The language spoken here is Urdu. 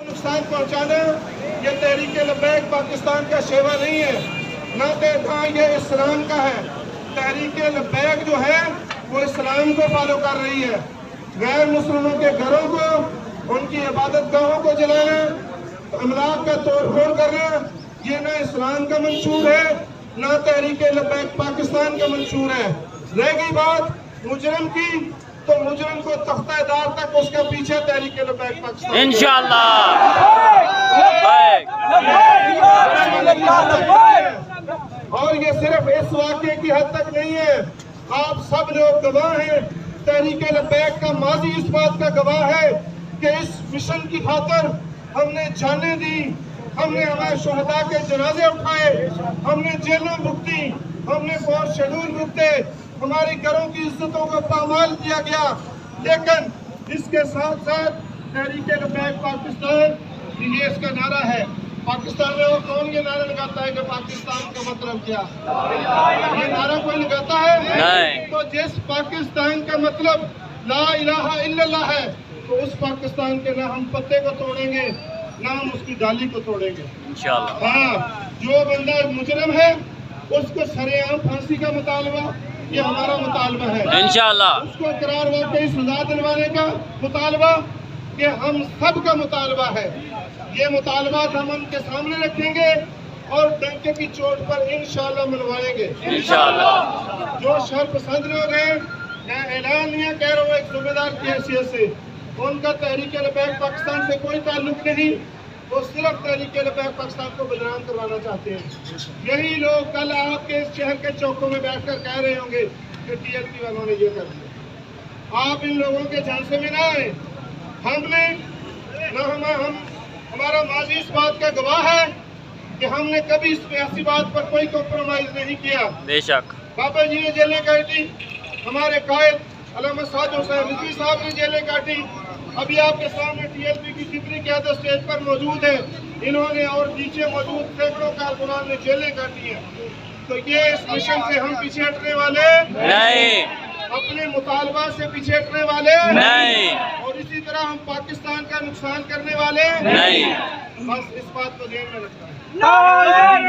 نقصان پہنچانا یہ تحریک لبیک پاکستان کا شیوا نہیں ہے، نہ یہ اسلام کا ہے۔ تحریک لبیک جو ہے وہ اسلام کو فالو کر رہی ہے۔ غیر مسلموں کے گھروں کو، ان کی عبادت گاہوں کو جلانا، املاک کا توڑ پھوڑ کرنا، یہ نہ اسلام کا منشور ہے نہ تحریک لبیک پاکستان کا منشور ہے۔ رہ گئی بات مجرم کی، تو مجرم کو تختہ دار تک اس کا پیچھے تحریک لبیک پاکستان انشاءاللہ۔ اور یہ صرف اس واقعے کی حد تک نہیں ہے، آپ سب لوگ گواہ ہیں، تحریک لبیک کا ماضی اس بات کا گواہ ہے کہ اس مشن کی خاطر ہم نے جانیں دی، ہم نے ہمارے شہداء کے جنازے اٹھائے، ہم نے جیلوں بھگتی، ہم نے فورس شیڈول بھگتے، ہماری گھروں کی عزتوں کو پامال کیا گیا۔ لیکن اس کے ساتھ ساتھ تحریک لبیک پاکستان یہ اس کا نعرہ ہے۔ پاکستان میں اور کون یہ نعرہ لگاتا ہے کہ پاکستان کا مطلب کیا؟ یہ نعرہ کوئی لگاتا ہے؟ نہیں۔ تو جس پاکستان کا مطلب لا الہ الا اللہ ہے، تو اس پاکستان کے نہ ہم پتے کو توڑیں گے نہ ہم اس کی ڈالی کو توڑیں گے انشاءاللہ۔ ہاں، جو بندہ مجرم ہے اس کو سرے عام پھانسی کا مطالبہ یہ ہمارا مطالبہ ہے۔ انشاءاللہ۔ اس کو قرار واقعی سزا دلوانے کا مطالبہ یہ ہم سب کا مطالبہ ہے۔ یہ مطالبات ہم ان کے سامنے رکھیں گے اور ڈنکے کی چوٹ پر انشاءاللہ منوائیں گے انشاءاللہ۔ جو شر پسند لوگ ہیں، میں اعلان نہیں کہہ رہا ہوں ایک ذمہ دار کی حیثیت سے، ان کا تحریک لبیک پاکستان سے کوئی تعلق نہیں، وہ صرف تحریک لبیک پاکستان کو بدنام کروانا چاہتے ہیں۔ یہی لوگ کل آپ کے اس شہر کے چوکوں میں بیٹھ کر کہہ رہے ہوں گے کہ ٹی ایل پی والوں نے یہ کر دیا۔ آپ ان لوگوں کے جھانسے میں نہ آئے۔ ہم نے ہمارا ماضی اس بات کا گواہ ہے کہ ہم نے کبھی اس ایسی بات پر کوئی کمپرومائز نہیں کیا۔ بے شک۔ بابا جی نے جیلیں کاٹی، ہمارے قائد علامہ سعد حسین رضوی صاحب نے جیلیں کاٹی، ابھی آپ کے سامنے ٹی ایل پی کی جتنی قیادت اسٹیج پر موجود ہے انہوں نے اور نیچے موجود سینکڑوں کارکنان نے جیلیں کاٹی ہیں۔ تو یہ اس مشن سے ہم پیچھے ہٹنے والے نہیں، اپنے مطالبہ سے پیچھے ہٹنے والے نہیں، اور اسی طرح ہم پاکستان کا نقصان کرنے والے نہیں۔ بس اس بات کو ذہن میں رکھنا ہے۔